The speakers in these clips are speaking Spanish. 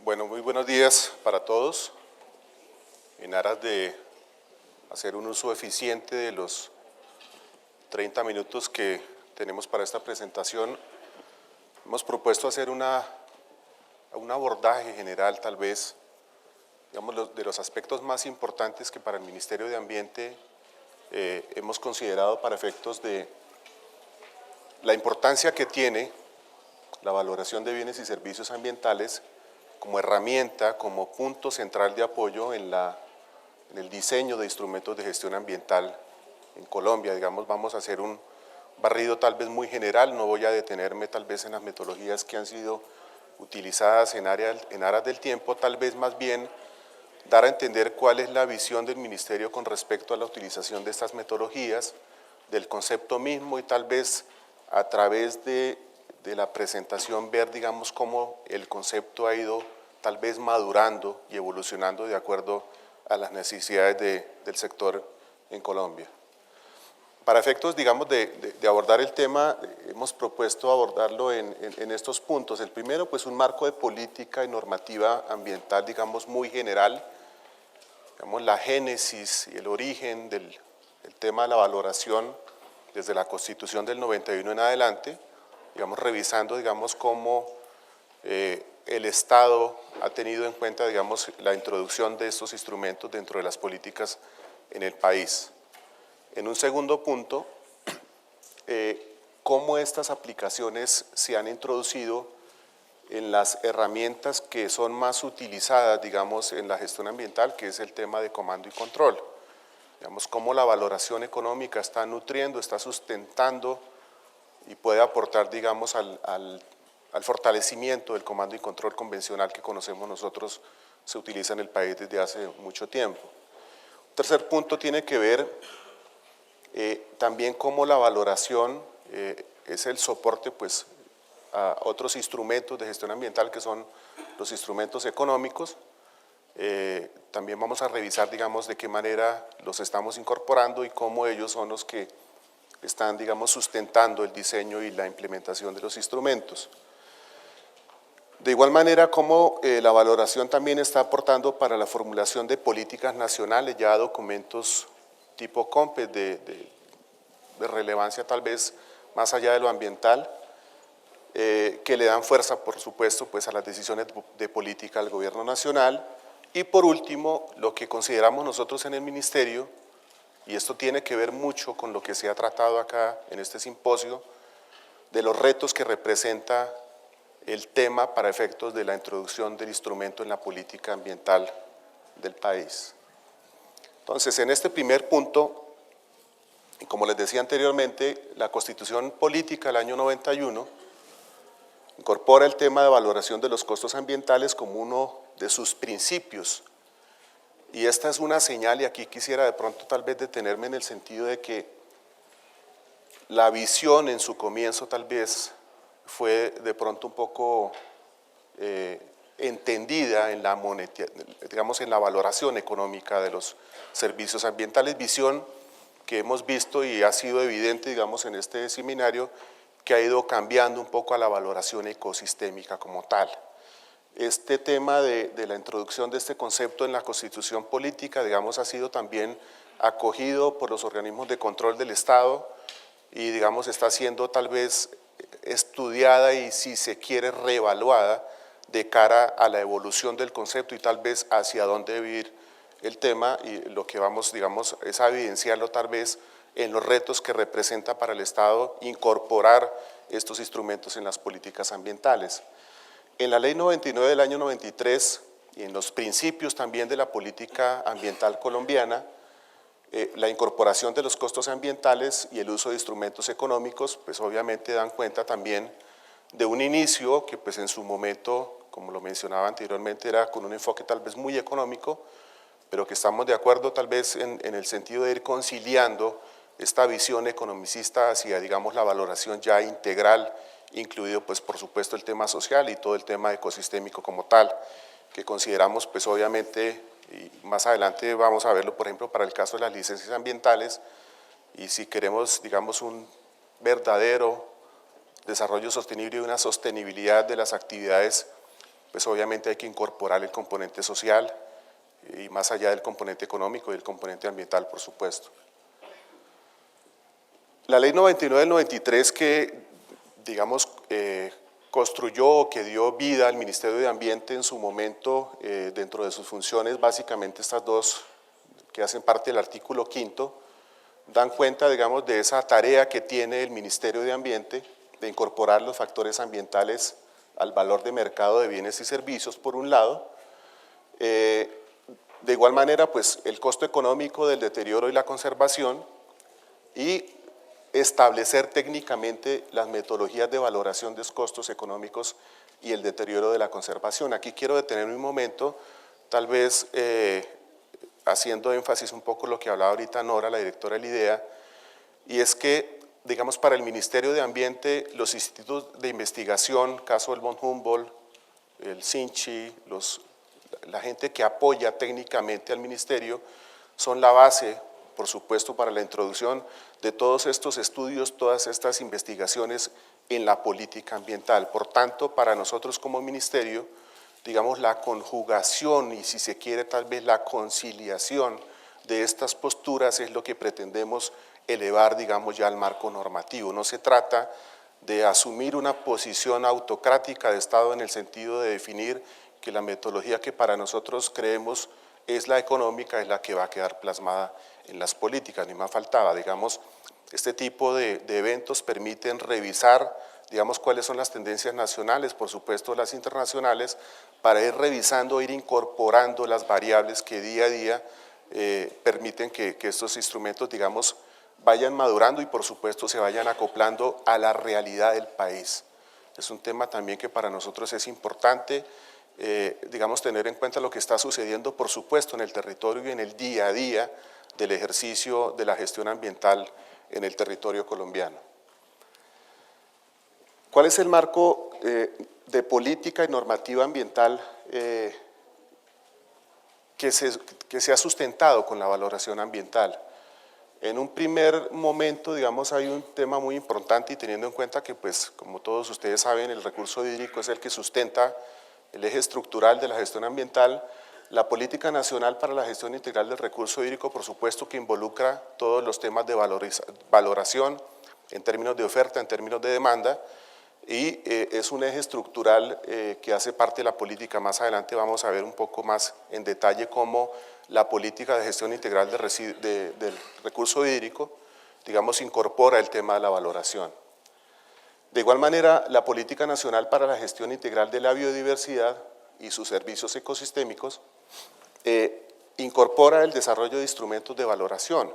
Bueno, muy buenos días para todos. En aras de hacer un uso eficiente de los 30 minutos que tenemos para esta presentación, hemos propuesto hacer un abordaje general, tal vez, digamos, de los aspectos más importantes que para el Ministerio de Ambiente hemos considerado para efectos de la importancia que tiene la valoración de bienes y servicios ambientales como herramienta, como punto central de apoyo en el diseño de instrumentos de gestión ambiental en Colombia. Digamos, vamos a hacer un barrido tal vez muy general, no voy a detenerme tal vez en las metodologías que han sido utilizadas en aras del tiempo, tal vez más bien dar a entender cuál es la visión del Ministerio con respecto a la utilización de estas metodologías, del concepto mismo y tal vez a través de la presentación ver, digamos, cómo el concepto ha ido tal vez madurando y evolucionando de acuerdo a las necesidades del sector en Colombia. Para efectos, digamos, de abordar el tema, hemos propuesto abordarlo en estos puntos. El primero, pues un marco de política y normativa ambiental, digamos, muy general, digamos, la génesis y el origen del tema de la valoración desde la Constitución del 91 en adelante, digamos, revisando, digamos, cómo el Estado ha tenido en cuenta, digamos, la introducción de estos instrumentos dentro de las políticas en el país. En un segundo punto, cómo estas aplicaciones se han introducido en las herramientas que son más utilizadas, digamos, en la gestión ambiental, que es el tema de comando y control. Digamos, cómo la valoración económica está nutriendo, está sustentando y puede aportar, digamos, al fortalecimiento del comando y control convencional que conocemos nosotros, se utiliza en el país desde hace mucho tiempo. Un tercer punto tiene que ver también cómo la valoración es el soporte, pues, a otros instrumentos de gestión ambiental que son los instrumentos económicos. También vamos a revisar, digamos, de qué manera los estamos incorporando y cómo ellos son los que están, digamos, sustentando el diseño y la implementación de los instrumentos. De igual manera, cómo la valoración también está aportando para la formulación de políticas nacionales, ya documentos tipo COMPES de relevancia tal vez más allá de lo ambiental, que le dan fuerza, por supuesto, pues, a las decisiones de política del gobierno nacional. Y por último, lo que consideramos nosotros en el Ministerio, y esto tiene que ver mucho con lo que se ha tratado acá en este simposio, de los retos que representa el tema para efectos de la introducción del instrumento en la política ambiental del país. Entonces, en este primer punto, y como les decía anteriormente, la Constitución Política del año 91 incorpora el tema de valoración de los costos ambientales como uno de sus principios. Y esta es una señal, y aquí quisiera de pronto tal vez detenerme en el sentido de que la visión en su comienzo tal vez fue de pronto un poco entendida en digamos, en la valoración económica de los servicios ambientales, visión que hemos visto y ha sido evidente, digamos, en este seminario, que ha ido cambiando un poco a la valoración ecosistémica como tal. Este tema de la introducción de este concepto en la Constitución Política, digamos, ha sido también acogido por los organismos de control del Estado y, digamos, está siendo tal vez estudiada y, si se quiere, reevaluada de cara a la evolución del concepto y tal vez hacia dónde debe ir el tema, y lo que vamos, digamos, es a evidenciarlo tal vez en los retos que representa para el Estado incorporar estos instrumentos en las políticas ambientales. En la Ley 99 del año 93 y en los principios también de la política ambiental colombiana, la incorporación de los costos ambientales y el uso de instrumentos económicos, pues obviamente dan cuenta también de un inicio que, pues, en su momento, como lo mencionaba anteriormente, era con un enfoque tal vez muy económico, pero que estamos de acuerdo tal vez en el sentido de ir conciliando esta visión economicista hacia, digamos, la valoración ya integral, incluido, pues, por supuesto, el tema social y todo el tema ecosistémico como tal, que consideramos, pues, obviamente, y más adelante vamos a verlo, por ejemplo, para el caso de las licencias ambientales, y si queremos, digamos, un verdadero desarrollo sostenible y una sostenibilidad de las actividades pues obviamente hay que incorporar el componente social y más allá del componente económico y el componente ambiental, por supuesto. La Ley 99 del 93 que, digamos, construyó o que dio vida al Ministerio de Ambiente en su momento, dentro de sus funciones, básicamente estas dos que hacen parte del artículo 5, dan cuenta, digamos, de esa tarea que tiene el Ministerio de Ambiente de incorporar los factores ambientales al valor de mercado de bienes y servicios, por un lado. De igual manera, pues el costo económico del deterioro y la conservación, y establecer técnicamente las metodologías de valoración de los costos económicos y el deterioro de la conservación. Aquí quiero detenerme un momento, tal vez haciendo énfasis un poco lo que hablaba ahorita Nora, la directora del IDEA, y es que, digamos, para el Ministerio de Ambiente, los institutos de investigación, caso del von Humboldt, el SINCHI, la gente que apoya técnicamente al Ministerio, son la base, por supuesto, para la introducción de todos estos estudios, todas estas investigaciones en la política ambiental. Por tanto, para nosotros como Ministerio, digamos, la conjugación y, si se quiere, tal vez la conciliación de estas posturas es lo que pretendemos elevar, digamos, ya al marco normativo. No se trata de asumir una posición autocrática de Estado en el sentido de definir que la metodología que para nosotros creemos es la económica, es la que va a quedar plasmada en las políticas, ni más faltaba. Digamos, este tipo de eventos permiten revisar, digamos, cuáles son las tendencias nacionales, por supuesto las internacionales, para ir revisando, ir incorporando las variables que día a día permiten que estos instrumentos, digamos, vayan madurando y por supuesto se vayan acoplando a la realidad del país. Es un tema también que para nosotros es importante, digamos, tener en cuenta lo que está sucediendo, por supuesto, en el territorio y en el día a día del ejercicio de la gestión ambiental en el territorio colombiano. ¿Cuál es el marco de política y normativa ambiental que se ha sustentado con la valoración ambiental? En un primer momento, digamos, hay un tema muy importante y teniendo en cuenta que, pues, como todos ustedes saben, el recurso hídrico es el que sustenta el eje estructural de la gestión ambiental. La Política Nacional para la Gestión Integral del Recurso Hídrico, por supuesto, que involucra todos los temas de valoración en términos de oferta, en términos de demanda, y es un eje estructural que hace parte de la política. Más adelante vamos a ver un poco más en detalle cómo la política de gestión integral del recurso hídrico, digamos, incorpora el tema de la valoración. De igual manera, la Política Nacional para la Gestión Integral de la Biodiversidad y sus servicios ecosistémicos incorpora el desarrollo de instrumentos de valoración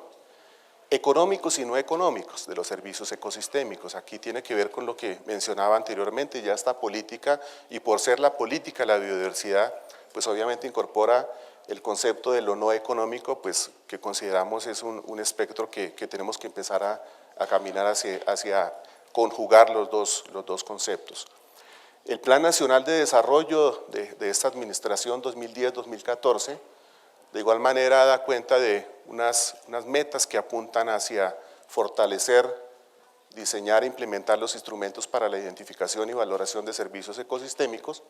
económicos y no económicos de los servicios ecosistémicos. Aquí tiene que ver con lo que mencionaba anteriormente, ya esta política, y por ser la política de la biodiversidad, pues obviamente incorpora el concepto de lo no económico, pues que consideramos es un espectro que tenemos que empezar a caminar hacia conjugar los dos conceptos. El Plan Nacional de Desarrollo de esta administración 2010-2014, de igual manera da cuenta de unas metas que apuntan hacia fortalecer, diseñar e implementar los instrumentos para la identificación y valoración de servicios ecosistémicos.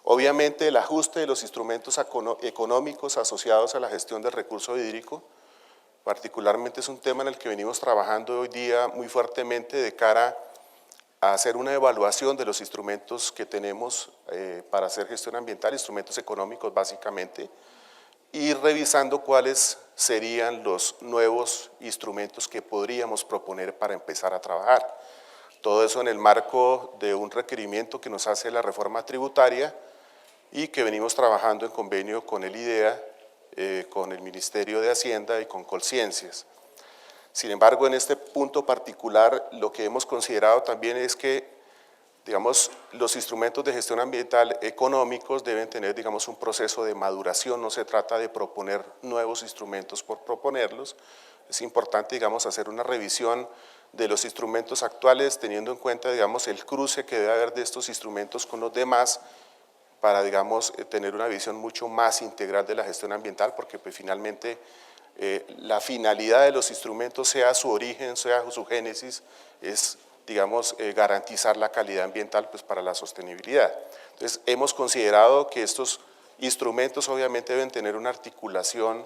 Obviamente el ajuste de los instrumentos económicos asociados a la gestión del recurso hídrico, particularmente es un tema en el que venimos trabajando hoy día muy fuertemente de cara a hacer una evaluación de los instrumentos que tenemos para hacer gestión ambiental, instrumentos económicos básicamente, y revisando cuáles serían los nuevos instrumentos que podríamos proponer para empezar a trabajar. Todo eso en el marco de un requerimiento que nos hace la reforma tributaria y que venimos trabajando en convenio con el IDEA, con el Ministerio de Hacienda y con Colciencias. Sin embargo, en este punto particular, lo que hemos considerado también es que, digamos, los instrumentos de gestión ambiental económicos deben tener, digamos, un proceso de maduración. No se trata de proponer nuevos instrumentos por proponerlos. Es importante, digamos, hacer una revisión de los instrumentos actuales, teniendo en cuenta, digamos, el cruce que debe haber de estos instrumentos con los demás, para, digamos, tener una visión mucho más integral de la gestión ambiental, porque pues, finalmente la finalidad de los instrumentos, sea su origen, sea su génesis, es, digamos, garantizar la calidad ambiental pues, para la sostenibilidad. Entonces, Entonces, hemos considerado que estos instrumentos obviamente deben tener una articulación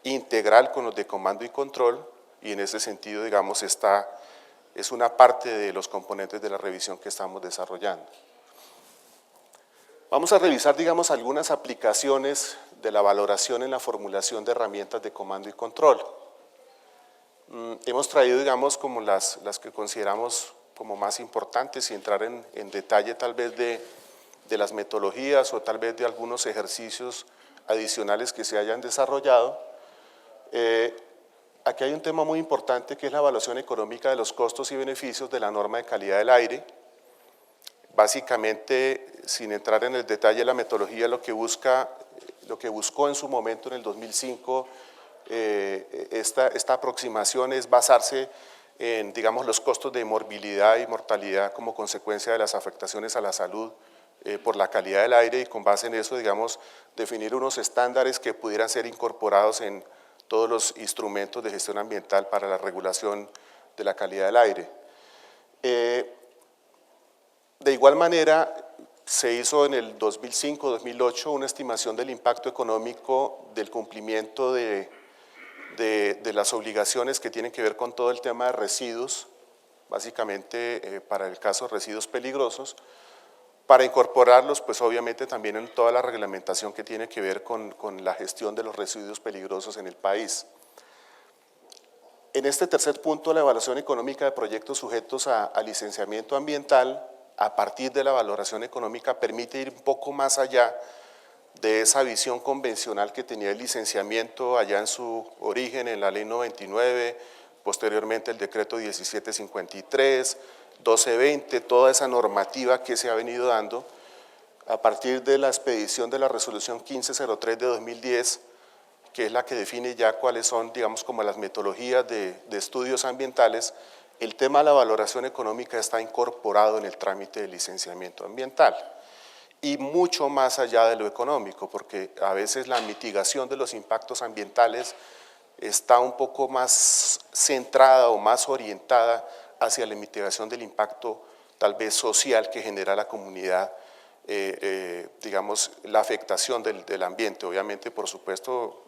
integral con los de comando y control, y en ese sentido, digamos, es una parte de los componentes de la revisión que estamos desarrollando. Vamos a revisar, digamos, algunas aplicaciones de la valoración en la formulación de herramientas de comando y control. Hemos traído, digamos, como las que consideramos como más importantes y entrar en detalle tal vez de las metodologías o tal vez de algunos ejercicios adicionales que se hayan desarrollado. Aquí hay un tema muy importante que es la evaluación económica de los costos y beneficios de la norma de calidad del aire. Básicamente, sin entrar en el detalle de la metodología, lo que buscó en su momento en el 2005 esta aproximación es basarse en, digamos, los costos de morbilidad y mortalidad como consecuencia de las afectaciones a la salud por la calidad del aire, y con base en eso, digamos, definir unos estándares que pudieran ser incorporados en todos los instrumentos de gestión ambiental para la regulación de la calidad del aire. De igual manera, se hizo en el 2005-2008 una estimación del impacto económico del cumplimiento de las obligaciones que tienen que ver con todo el tema de residuos, básicamente para el caso de residuos peligrosos, para incorporarlos pues obviamente también en toda la reglamentación que tiene que ver con la gestión de los residuos peligrosos en el país. En este tercer punto, la evaluación económica de proyectos sujetos a licenciamiento ambiental, a partir de la valoración económica, permite ir un poco más allá de esa visión convencional que tenía el licenciamiento allá en su origen en la Ley 99, posteriormente el decreto 1753, 1220, toda esa normativa que se ha venido dando a partir de la expedición de la resolución 1503 de 2010, que es la que define ya cuáles son, digamos, como las metodologías de estudios ambientales. El tema de la valoración económica está incorporado en el trámite de licenciamiento ambiental. Y mucho más allá de lo económico, porque a veces la mitigación de los impactos ambientales está un poco más centrada o más orientada hacia la mitigación del impacto tal vez social que genera la comunidad, digamos, la afectación del ambiente, obviamente, por supuesto,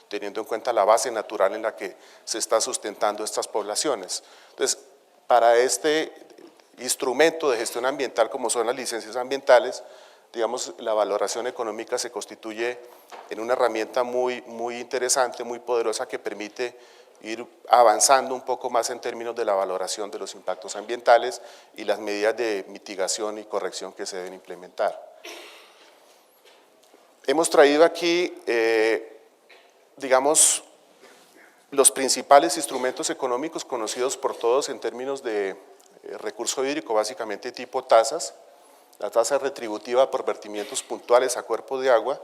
teniendo en cuenta la base natural en la que se está sustentando estas poblaciones. Entonces, para este instrumento de gestión ambiental como son las licencias ambientales, digamos, la valoración económica se constituye en una herramienta muy interesante, muy poderosa, que permite ir avanzando un poco más en términos de la valoración de los impactos ambientales y las medidas de mitigación y corrección que se deben implementar. Hemos traído aquí, digamos, los principales instrumentos económicos conocidos por todos en términos de recurso hídrico, básicamente tipo tasas. La tasa retributiva por vertimientos puntuales a cuerpo de agua,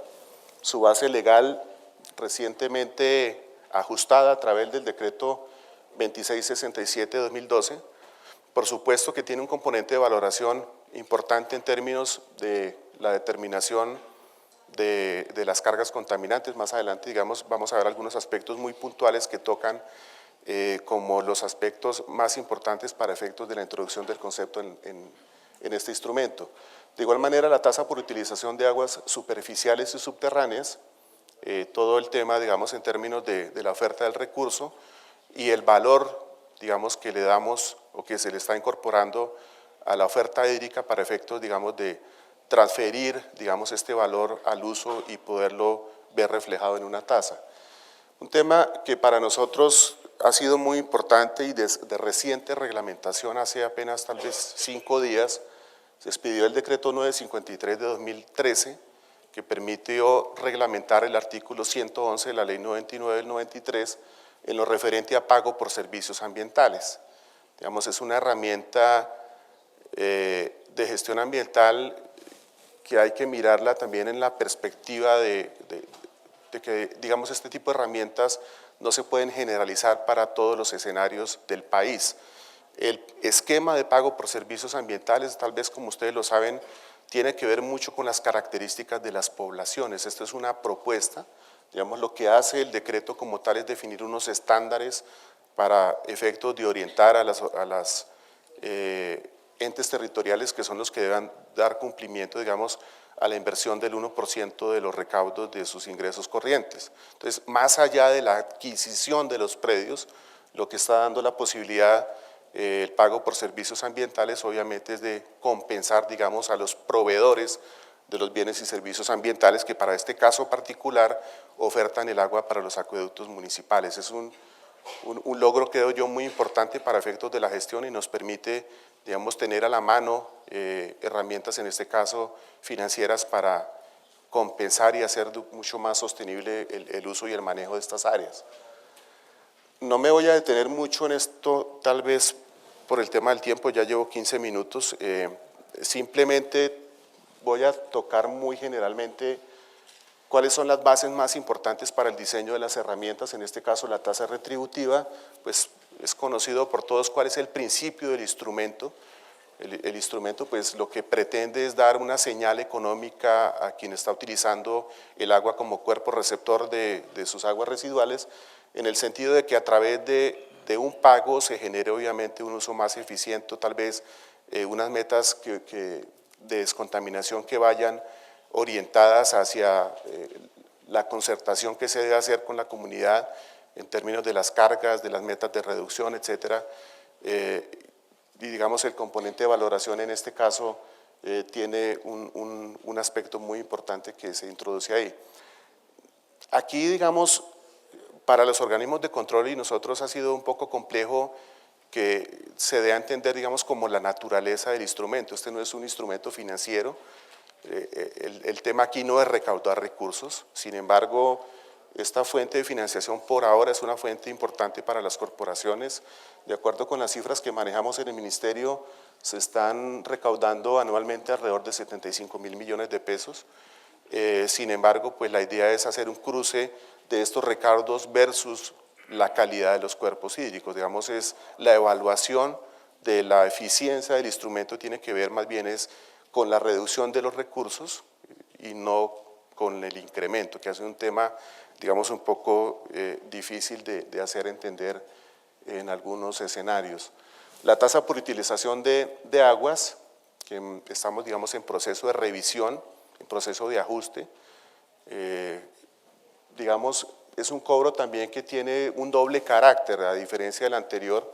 su base legal recientemente ajustada a través del decreto 2667 de 2012, por supuesto que tiene un componente de valoración importante en términos de la determinación de las cargas contaminantes. Más adelante, digamos, vamos a ver algunos aspectos muy puntuales que tocan como los aspectos más importantes para efectos de la introducción del concepto en este instrumento. De igual manera, la tasa por utilización de aguas superficiales y subterráneas, todo el tema, digamos, en términos de la oferta del recurso y el valor, digamos, que le damos o que se le está incorporando a la oferta hídrica para efectos, digamos, de transferir, digamos, este valor al uso y poderlo ver reflejado en una tasa. Un tema que para nosotros ha sido muy importante y de reciente reglamentación, hace apenas tal vez 5 días, se expidió el decreto 953 de 2013, que permitió reglamentar el artículo 111 de la ley 99 del 93 en lo referente a pago por servicios ambientales. Digamos, es una herramienta de gestión ambiental que hay que mirarla también en la perspectiva de que, digamos, este tipo de herramientas no se pueden generalizar para todos los escenarios del país. El esquema de pago por servicios ambientales, tal vez como ustedes lo saben, tiene que ver mucho con las características de las poblaciones. Esto es una propuesta, digamos, lo que hace el decreto como tal es definir unos estándares para efectos de orientar a las entes territoriales que son los que deben dar cumplimiento, digamos, a la inversión del 1% de los recaudos de sus ingresos corrientes. Entonces, más allá de la adquisición de los predios, lo que está dando la posibilidad, el pago por servicios ambientales, obviamente es de compensar, digamos, a los proveedores de los bienes y servicios ambientales que para este caso particular ofertan el agua para los acueductos municipales. Es un logro, creo yo, muy importante para efectos de la gestión y nos permite, digamos, tener a la mano herramientas, en este caso financieras, para compensar y hacer mucho más sostenible el uso y el manejo de estas áreas. No me voy a detener mucho en esto, tal vez por el tema del tiempo, ya llevo 15 minutos, simplemente voy a tocar muy generalmente cuáles son las bases más importantes para el diseño de las herramientas, en este caso la tasa retributiva, pues es conocido por todos cuál es el principio del instrumento. El instrumento pues lo que pretende es dar una señal económica a quien está utilizando el agua como cuerpo receptor de sus aguas residuales, en el sentido de que a través de un pago se genere obviamente un uso más eficiente, tal vez unas metas de descontaminación que vayan orientadas hacia la concertación que se debe hacer con la comunidad en términos de las cargas, de las metas de reducción, etcétera. Y digamos el componente de valoración en este caso tiene un aspecto muy importante que se introduce ahí. Aquí, digamos, para los organismos de control y nosotros ha sido un poco complejo que se dé a entender, digamos, como la naturaleza del instrumento. Este no es un instrumento financiero, el tema aquí no es recaudar recursos, sin embargo, esta fuente de financiación por ahora es una fuente importante para las corporaciones. De acuerdo con las cifras que manejamos en el Ministerio, se están recaudando anualmente alrededor de 75.000 millones de pesos. Sin embargo, pues la idea es hacer un cruce de estos recaudos versus la calidad de los cuerpos hídricos. Digamos, es la evaluación de la eficiencia del instrumento tiene que ver más bien es con la reducción de los recursos y no con el incremento, que hace un tema, digamos, un poco difícil de hacer entender en algunos escenarios. La tasa por utilización de aguas, que estamos, digamos, en proceso de revisión, en proceso de ajuste, digamos, es un cobro también que tiene un doble carácter, a diferencia del anterior,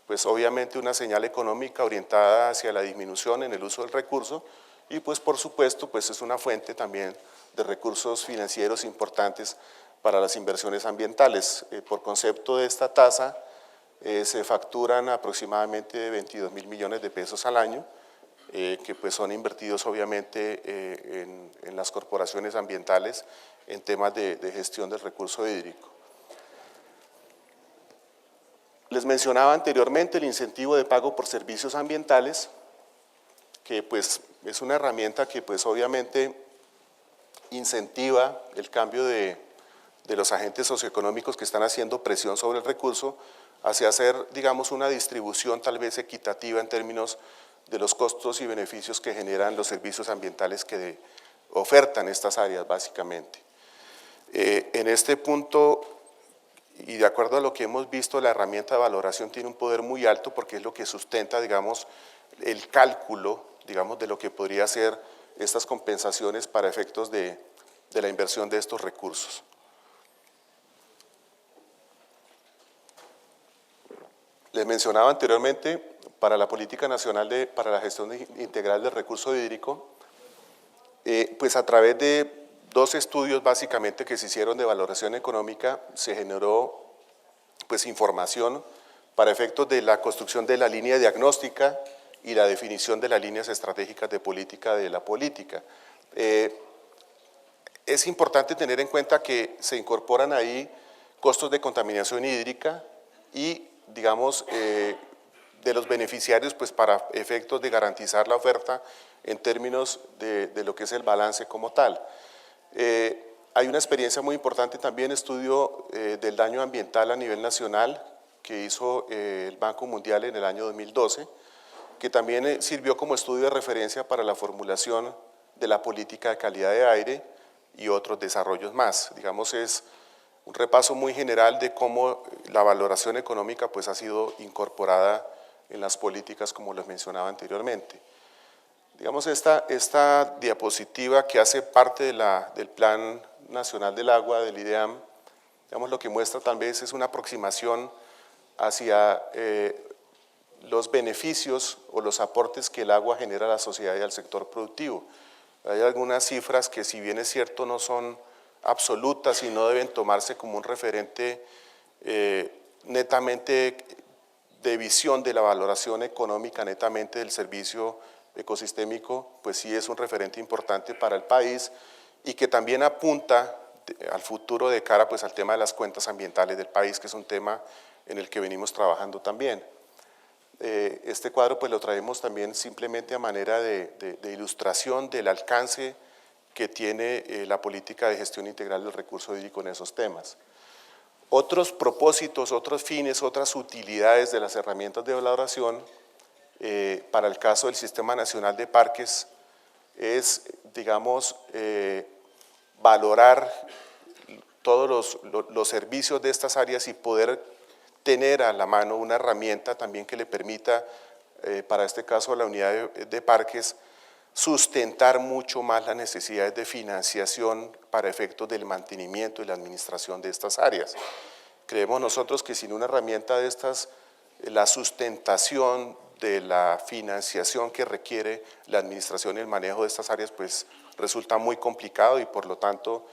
pues obviamente una señal económica orientada hacia la disminución en el uso del recurso y pues por supuesto pues es una fuente también de recursos financieros importantes para las inversiones ambientales. Por concepto de esta tasa se facturan aproximadamente 22.000 millones de pesos al año, que pues son invertidos obviamente en las corporaciones ambientales en temas de gestión del recurso hídrico. Les mencionaba anteriormente el incentivo de pago por servicios ambientales, que pues es una herramienta que pues obviamente incentiva el cambio de los agentes socioeconómicos que están haciendo presión sobre el recurso hacia hacer, digamos, una distribución tal vez equitativa en términos de los costos y beneficios que generan los servicios ambientales que ofertan estas áreas básicamente. En este punto, y de acuerdo a lo que hemos visto, la herramienta de valoración tiene un poder muy alto porque es lo que sustenta, digamos, el cálculo, digamos, de lo que podría ser estas compensaciones para efectos de la inversión de estos recursos. Les mencionaba anteriormente, para la Política Nacional para la Gestión Integral del Recurso Hídrico, pues a través de dos estudios básicamente que se hicieron de valoración económica, se generó pues información para efectos de la construcción de la línea diagnóstica y la definición de las líneas estratégicas de política de la política. Es importante tener en cuenta que se incorporan ahí costos de contaminación hídrica y, digamos, de los beneficiarios pues para efectos de garantizar la oferta en términos de lo que es el balance como tal. Hay una experiencia muy importante también, estudio del daño ambiental a nivel nacional que hizo el Banco Mundial en el año 2012, que también sirvió como estudio de referencia para la formulación de la política de calidad de aire y otros desarrollos más. Digamos, es un repaso muy general de cómo la valoración económica pues, ha sido incorporada en las políticas como les mencionaba anteriormente. Digamos, esta diapositiva que hace parte del Plan Nacional del Agua, del IDEAM, digamos, lo que muestra tal vez es una aproximación hacia los beneficios o los aportes que el agua genera a la sociedad y al sector productivo. Hay algunas cifras que, si bien es cierto, no son absolutas y no deben tomarse como un referente netamente de visión de la valoración económica netamente del servicio ecosistémico, pues sí es un referente importante para el país y que también apunta al futuro de cara pues al tema de las cuentas ambientales del país, que es un tema en el que venimos trabajando también. Este cuadro pues lo traemos también simplemente a manera de ilustración del alcance que tiene la política de gestión integral del recurso hídrico en esos temas. Otros propósitos, otros fines, otras utilidades de las herramientas de valoración para el caso del Sistema Nacional de Parques es, digamos, valorar todos los servicios de estas áreas y poder tener a la mano una herramienta también que le permita, para este caso a la unidad de parques, sustentar mucho más las necesidades de financiación para efectos del mantenimiento y la administración de estas áreas. Creemos nosotros que sin una herramienta de estas, la sustentación de la financiación que requiere la administración y el manejo de estas áreas pues resulta muy complicado y por lo tanto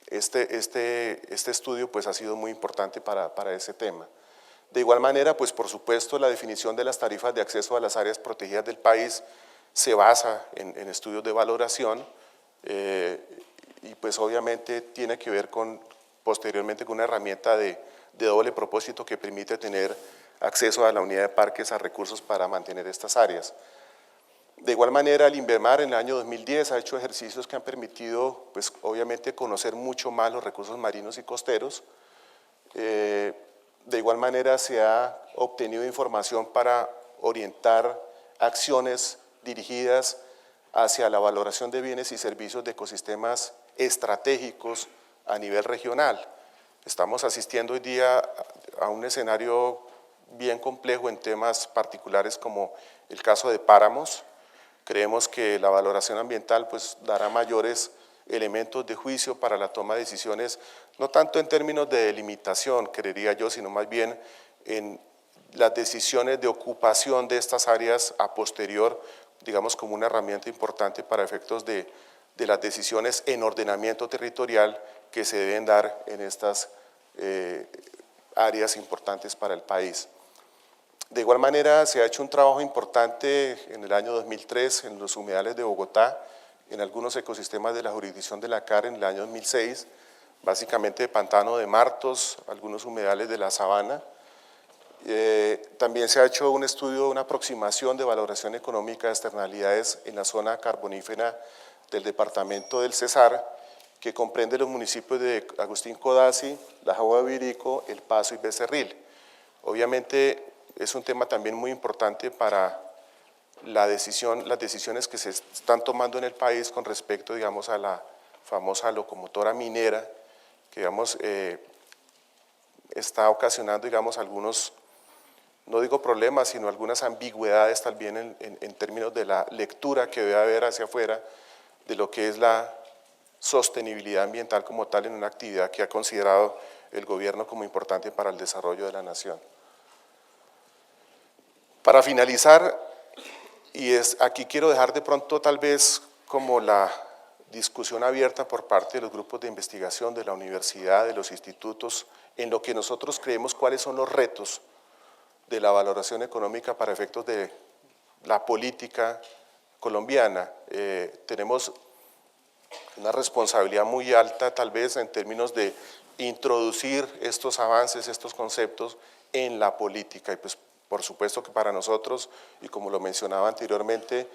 este estudio pues ha sido muy importante para ese tema. De igual manera, pues por supuesto la definición de las tarifas de acceso a las áreas protegidas del país se basa en estudios de valoración y pues obviamente tiene que ver posteriormente con una herramienta de doble propósito que permite tener acceso a la unidad de parques a recursos para mantener estas áreas. De igual manera, el INVEMAR en el año 2010 ha hecho ejercicios que han permitido, pues obviamente, conocer mucho más los recursos marinos y costeros. De igual manera, se ha obtenido información para orientar acciones dirigidas hacia la valoración de bienes y servicios de ecosistemas estratégicos a nivel regional. Estamos asistiendo hoy día a un escenario bien complejo en temas particulares como el caso de páramos. Creemos que la valoración ambiental pues dará mayores elementos de juicio para la toma de decisiones, no tanto en términos de delimitación, creería yo, sino más bien en las decisiones de ocupación de estas áreas a posterior, digamos como una herramienta importante para efectos de las decisiones en ordenamiento territorial que se deben dar en estas áreas importantes para el país. De igual manera, se ha hecho un trabajo importante en el año 2003 en los humedales de Bogotá, en algunos ecosistemas de la jurisdicción de la CAR en el año 2006, básicamente de Pantano de Martos, algunos humedales de la Sabana. También se ha hecho un estudio, una aproximación de valoración económica de externalidades en la zona carbonífera del departamento del Cesar, que comprende los municipios de Agustín Codazzi, La Jagua de Virico, El Paso y Becerril. Obviamente es un tema también muy importante para las decisiones que se están tomando en el país con respecto, digamos, a la famosa locomotora minera, que, digamos, está ocasionando, digamos, algunos, no digo problemas, sino algunas ambigüedades también en términos de la lectura que debe haber hacia afuera de lo que es la sostenibilidad ambiental como tal en una actividad que ha considerado el gobierno como importante para el desarrollo de la nación. Para finalizar, aquí quiero dejar de pronto tal vez como la discusión abierta por parte de los grupos de investigación de la universidad, de los institutos, en lo que nosotros creemos cuáles son los retos de la valoración económica para efectos de la política colombiana. Tenemos una responsabilidad muy alta tal vez en términos de introducir estos avances, estos conceptos en la política y pues por supuesto que para nosotros, y como lo mencionaba anteriormente,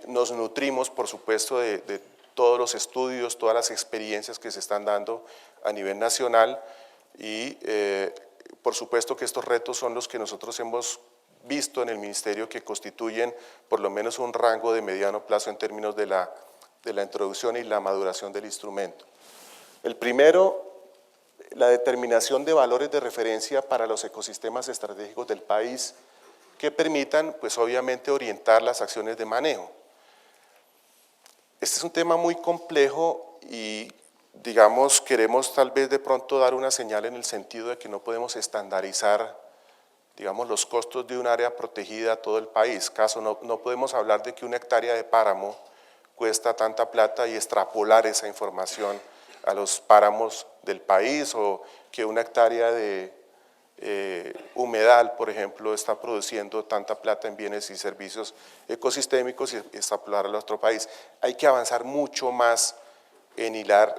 nos nutrimos por supuesto de todos los estudios, todas las experiencias que se están dando a nivel nacional y por supuesto que estos retos son los que nosotros hemos visto en el Ministerio que constituyen por lo menos un rango de mediano plazo en términos de la introducción y la maduración del instrumento. El primero la determinación de valores de referencia para los ecosistemas estratégicos del país que permitan, pues obviamente, orientar las acciones de manejo. Este es un tema muy complejo y, digamos, queremos tal vez de pronto dar una señal en el sentido de que no podemos estandarizar, digamos, los costos de un área protegida a todo el país. No podemos hablar de que una hectárea de páramo cuesta tanta plata y extrapolar esa información a los páramos del país, o que una hectárea de humedal, por ejemplo, está produciendo tanta plata en bienes y servicios ecosistémicos y extrapolar al otro país. Hay que avanzar mucho más en hilar,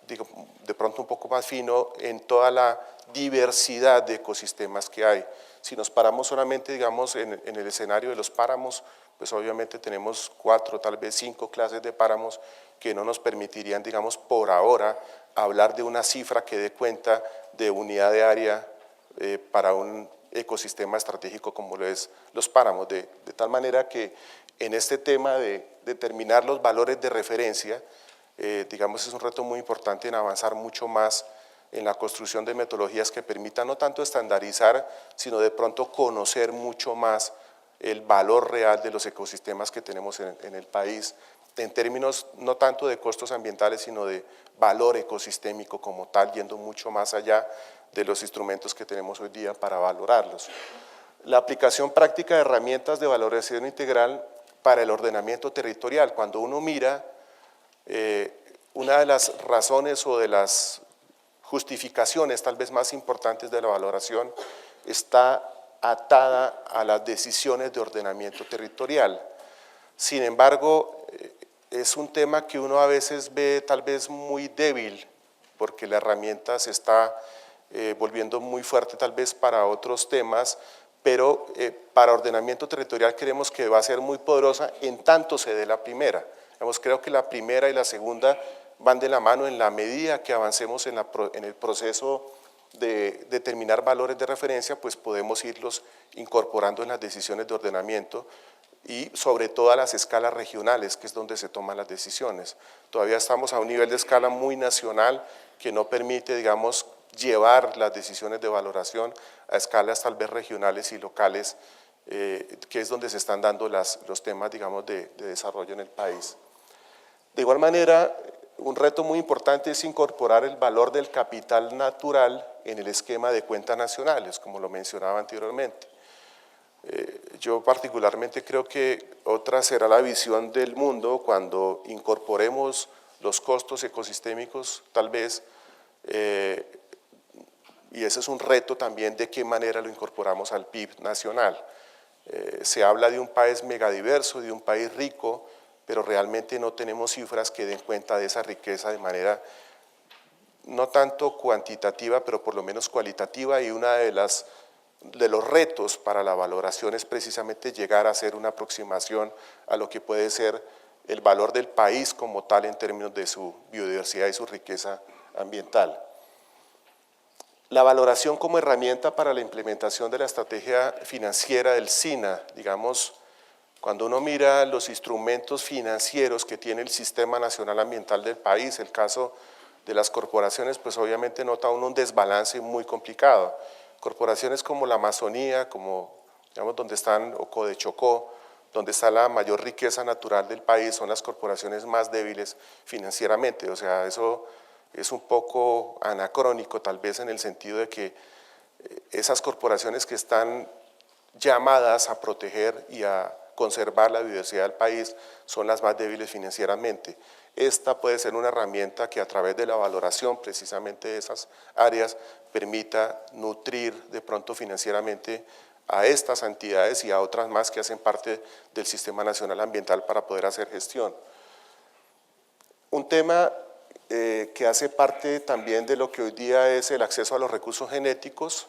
digo, de pronto un poco más fino, en toda la diversidad de ecosistemas que hay. Si nos paramos solamente, digamos, en el escenario de los páramos, pues obviamente tenemos 4, tal vez 5 clases de páramos que no nos permitirían, digamos, por ahora, hablar de una cifra que dé cuenta de unidad de área para un ecosistema estratégico como lo es los páramos, de tal manera que en este tema de determinar los valores de referencia, digamos, es un reto muy importante en avanzar mucho más en la construcción de metodologías que permitan no tanto estandarizar, sino de pronto conocer mucho más el valor real de los ecosistemas que tenemos en el país, en términos no tanto de costos ambientales, sino de valor ecosistémico como tal, yendo mucho más allá de los instrumentos que tenemos hoy día para valorarlos. La aplicación práctica de herramientas de valoración integral para el ordenamiento territorial. Cuando uno mira, una de las razones o de las justificaciones tal vez más importantes de la valoración está atada a las decisiones de ordenamiento territorial. Sin embargo, es un tema que uno a veces ve tal vez muy débil, porque la herramienta se está volviendo muy fuerte tal vez para otros temas, pero para ordenamiento territorial creemos que va a ser muy poderosa en tanto se dé la primera. Creo que la primera y la segunda van de la mano en la medida que avancemos en el proceso de determinar valores de referencia, pues podemos irlos incorporando en las decisiones de ordenamiento y sobre todo a las escalas regionales, que es donde se toman las decisiones. Todavía estamos a un nivel de escala muy nacional que no permite, digamos, llevar las decisiones de valoración a escalas tal vez regionales y locales, que es donde se están dando los temas, digamos, de desarrollo en el país. De igual manera, un reto muy importante es incorporar el valor del capital natural en el esquema de cuentas nacionales, como lo mencionaba anteriormente. Yo particularmente creo que otra será la visión del mundo cuando incorporemos los costos ecosistémicos, tal vez, y ese es un reto también de qué manera lo incorporamos al PIB nacional. Se habla de un país megadiverso, de un país rico, pero realmente no tenemos cifras que den cuenta de esa riqueza de manera no tanto cuantitativa, pero por lo menos cualitativa, y una de los retos para la valoración es precisamente llegar a hacer una aproximación a lo que puede ser el valor del país como tal en términos de su biodiversidad y su riqueza ambiental. La valoración como herramienta para la implementación de la estrategia financiera del SINA, digamos, cuando uno mira los instrumentos financieros que tiene el Sistema Nacional Ambiental del país, el caso de las corporaciones, pues obviamente nota uno un desbalance muy complicado. Corporaciones como la Amazonía, como digamos donde están, o Codechocó, donde está la mayor riqueza natural del país, son las corporaciones más débiles financieramente. O sea, eso es un poco anacrónico tal vez en el sentido de que esas corporaciones que están llamadas a proteger y a conservar la biodiversidad del país son las más débiles financieramente. Esta puede ser una herramienta que a través de la valoración precisamente de esas áreas permita nutrir de pronto financieramente a estas entidades y a otras más que hacen parte del Sistema Nacional Ambiental para poder hacer gestión. Un tema que hace parte también de lo que hoy día es el acceso a los recursos genéticos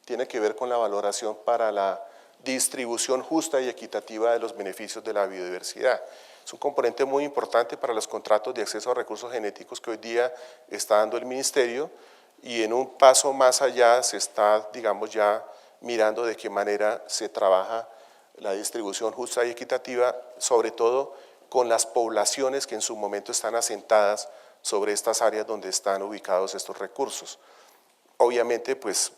tiene que ver con la valoración para la distribución justa y equitativa de los beneficios de la biodiversidad. Es un componente muy importante para los contratos de acceso a recursos genéticos que hoy día está dando el Ministerio, y en un paso más allá se está, digamos, ya mirando de qué manera se trabaja la distribución justa y equitativa, sobre todo con las poblaciones que en su momento están asentadas sobre estas áreas donde están ubicados estos recursos. obviamente, pues,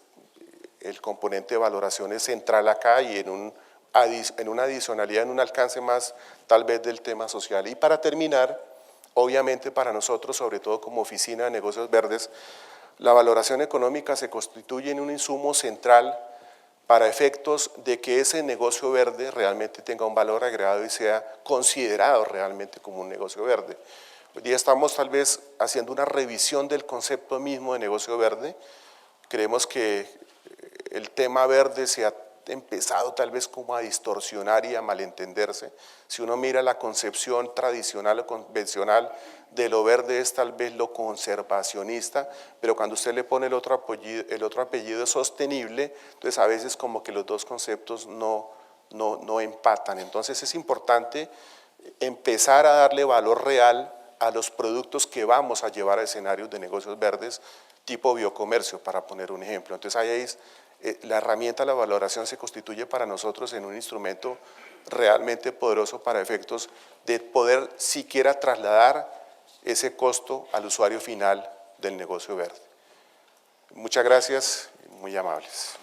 el componente de valoración es central acá y en una adicionalidad, en un alcance más tal vez del tema social. Y para terminar, obviamente para nosotros, sobre todo como Oficina de Negocios Verdes, la valoración económica se constituye en un insumo central para efectos de que ese negocio verde realmente tenga un valor agregado y sea considerado realmente como un negocio verde. Hoy día estamos tal vez haciendo una revisión del concepto mismo de negocio verde. Creemos que el tema verde se ha empezado tal vez como a distorsionar y a malentenderse. Si uno mira la concepción tradicional o convencional de lo verde es tal vez lo conservacionista, pero cuando usted le pone el otro apellido sostenible, entonces a veces como que los dos conceptos no empatan. Entonces es importante empezar a darle valor real a los productos que vamos a llevar a escenarios de negocios verdes tipo biocomercio, para poner un ejemplo. Entonces ahí es, la herramienta de la valoración se constituye para nosotros en un instrumento realmente poderoso para efectos de poder siquiera trasladar ese costo al usuario final del negocio verde. Muchas gracias, muy amables.